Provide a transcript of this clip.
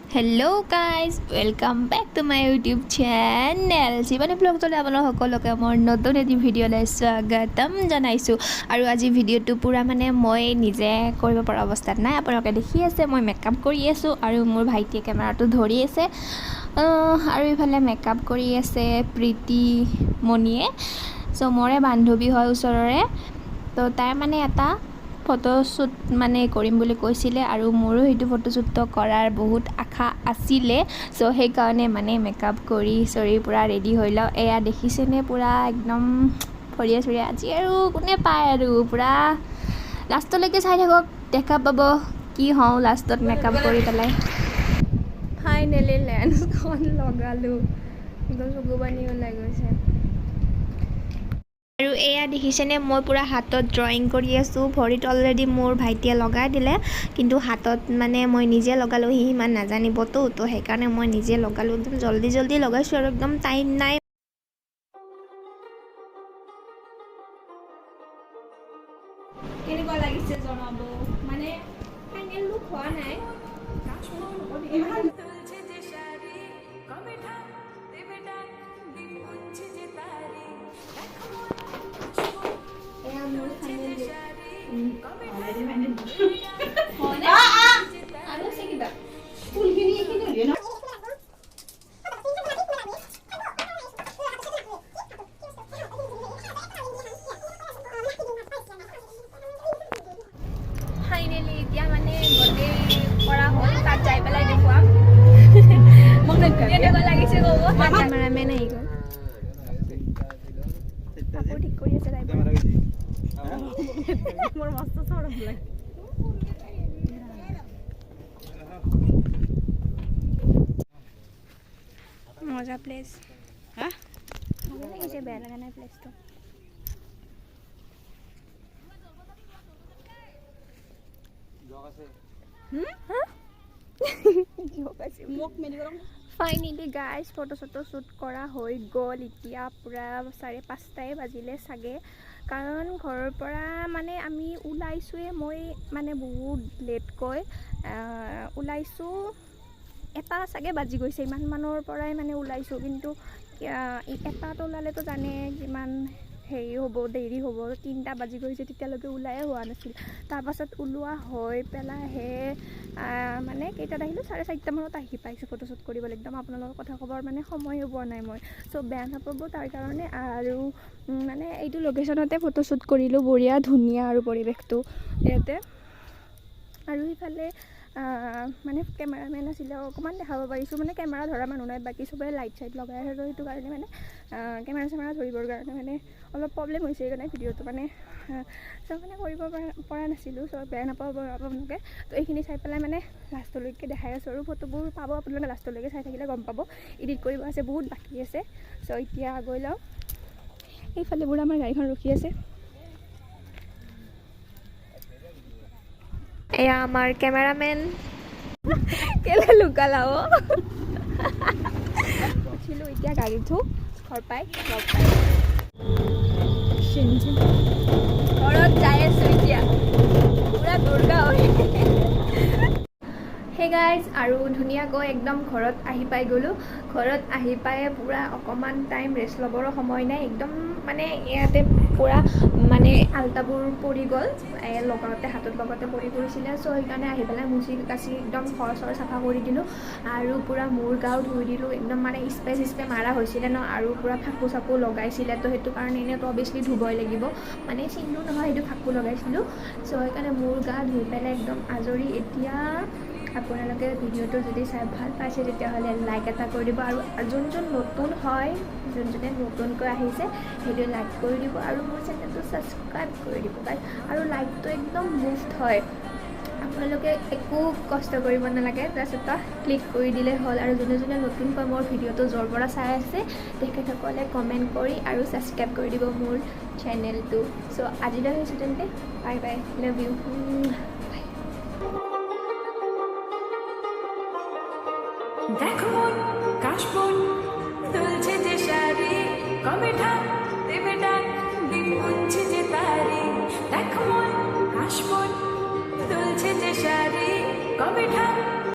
Hello guys, welcome back to my YouTube channel. Sibani vlog tole আপোনালোক সকলোকে মোৰ নতুন এটি ভিডিঅ'লৈ স্বাগতম জনাইছো আৰু আজি ভিডিঅ'টো পুৰা মানে মই নিজে কৰিব পৰা অৱস্থাত নাই আপোনালোকে দেখি আছে মই মেকআপ কৰি আছো আৰু মোৰ ভাইটিয়ে কেমেৰাটো ধৰি আছে আৰু ইফালে মেকআপ কৰি আছে প্ৰীতি মনিয়ে সো মৰে বান্ধৱী হয় ওচৰৰে তো তাৰ মানে এটা ফটোশ্বুট মানে কৰিম বুলি কৈছিলে আৰু মোৰো সেইটো ফটোশ্বুট কৰাৰ বহুত আশা আছিলে সো সেই কাৰণে মানে মেকআপ কৰি সৰি পুৰা ৰেডি হৈ লও এয়া দেখিছেনে পুৰা একদম ফৰিয়া চৰিয়া আজি আৰু কোনে পায় আৰু পুৰা লাষ্টলৈকে চাই থাকক দেখা পাব কি হওঁ লাষ্টত মেকআপ কৰি পেলাই ফাইনেলি লেন্সখন লগালো একদম চকু পানী ওলাই গৈছে আৰু এয়া দেখিছেনে মই পুৰা হাতত ড্ৰয়িং কৰি আছো ভৰিত অলৰেডি মোৰ ভাইটিয়ে লগাই দিলে কিন্তু হাতত মানে মই নিজে লগালো হি ইমান নাজানিবতো তো সেইকাৰণে মই নিজে লগালো একদম জলদি লগাইছো আৰু একদম টাইম নাই কেনেকুৱা লাগিছে জনাব মানে ফাইনেল লুক হোৱা নাই ফাইনেলি এতিয়া মানে গোটেই কৰা হ'ল তাত যাই পেলাই দেখুৱাম মোক কেনেকুৱা লাগিছে ক'ব কেমেৰামেন আহি গ'ল কাপোৰ ঠিক কৰি আছে তাই মোৰ মস্ত চৰম লাগে মজা প্লেস হ্যাঁ ভালো লাগিছে বেয়া লাগা নাই প্লেসটো ফাইনেলি গাইজ ফটো শ্বুট কৰা হৈ গ'ল এতিয়া পুৰা 5:30 বাজিলে চাগে কাৰণ ঘৰৰ পৰা মানে আমি ওলাইছোৱে মই মানে বহুত লেটকৈ ওলাইছোঁ এটা চাগে বাজি গৈছে ইমান মানৰ পৰাই মানে ওলাইছোঁ কিন্তু এটাত ওলালেতো জানে কিমান হেৰি হ'ব দেৰি হ'ব 3টা বাজি গৈছে তেতিয়ালৈকে ওলায়ে হোৱা নাছিল তাৰপাছত ওলোৱা হৈ পেলাইহে মানে কেইটাত আহিলোঁ 4:30 মানত আহি পাইছোঁ ফটোশ্বুট কৰিবলৈ একদম আপোনালোকৰ কথা ক'বৰ মানে সময় পোৱা নাই মই চ' বেয়া নাপাব তাৰ কাৰণে আৰু মানে এইটো লোকেশ্যনতে ফটোশ্বুট কৰিলোঁ বঢ়িয়া ধুনীয়া আৰু পৰিৱেশটো ইয়াতে আৰু ইফালে মানে কেমেৰামেন আছিলে অকণমান দেখাব পাৰিছোঁ মানে কেমেৰা ধৰা মানুহ নাই বাকী চবেই লাইট চাইট লগাই আছে সেইটো কাৰণে মানে কেমেৰা চেমেৰা ধৰিবৰ কাৰণে মানে অলপ প্ৰব্লেম হৈছে সেইকাৰণে ভিডিঅ'টো মানে চব মানে কৰিব পৰা নাছিলোঁ চব বেয়া নাপাব আপোনালোকে তো এইখিনি চাই পেলাই মানে লাষ্টলৈকে দেখাই আছোঁ আৰু ফটোবোৰ পাব আপোনালোকে লাষ্টলৈকে চাই থাকিলে গম পাব এডিট কৰিব আছে বহুত বাকী আছে চ' এতিয়া গৈ লওঁ এইফালে বোৰ আমাৰ গাড়ীখন ৰখি আছে এয়া আমাৰ কেমেৰামেন কেলে লুকালা উঠিলোঁ এতিয়া গাড়ী উঠোঁ ঘৰ পাই ঘৰত যাই আছোঁ এতিয়া পুৰা দুৰ্গা হৈ হে গাইজ আৰু ধুনীয়াকৈ একদম ঘৰত আহি পাই গ'লোঁ ঘৰত আহি পাই পুৰা অকণমান টাইম ৰেষ্ট ল'বৰো সময় নাই একদম মানে ইয়াতে পুৰা মানে আল্টাবোৰ পৰি গ'ল লগতে হাতত লগতে পৰি পৰিছিলে চ' সেইকাৰণে আহি পেলাই মুচি কাচি একদম ঘৰ চৰ চাফা কৰি দিলোঁ আৰু পুৰা মূৰ গাও ধুই দিলোঁ একদম মানে স্প্ৰে মাৰা হৈছিলে ন আৰু পুৰা ফাকু চাকু লগাইছিলে তো সেইটো কাৰণে এনেইতো অভিয়াছলি ধুবই লাগিব মানে চিন্ধু নহয় সেইটো ফাকু লগাইছিলোঁ চ' সেইকাৰণে মূৰ গা ধুই পেলাই একদম আজৰি এতিয়া আপোনালোকে ভিডিঅ'টো যদি চাই ভাল পাইছে তেতিয়াহ'লে লাইক এটা কৰি দিব আৰু যোন নতুন হয় যোনজনে নতুনকৈ আহিছে সেইটো লাইক কৰি দিব আৰু মোৰ চেনেলটো ছাবস্ক্ৰাইব কৰি দিব আৰু লাইকটো একদম মুফ্ট হয় আপোনালোকে একো কষ্ট কৰিব নালাগে জাষ্ট এটা ক্লিক কৰি দিলে হ'ল আৰু যোনে নতুনকৈ মোৰ ভিডিঅ'টো য'ৰ পৰা চাই আছে তেখেতসকলে কমেণ্ট কৰি আৰু ছাবস্ক্ৰাইব কৰি দিব মোৰ চেনেলটো চ' আজিলৈ হৈছোঁ তেন্তে বাই বাই লাভ ইউ দেখো কাশবন তুলছে যে শাড়ি কবে ঠাক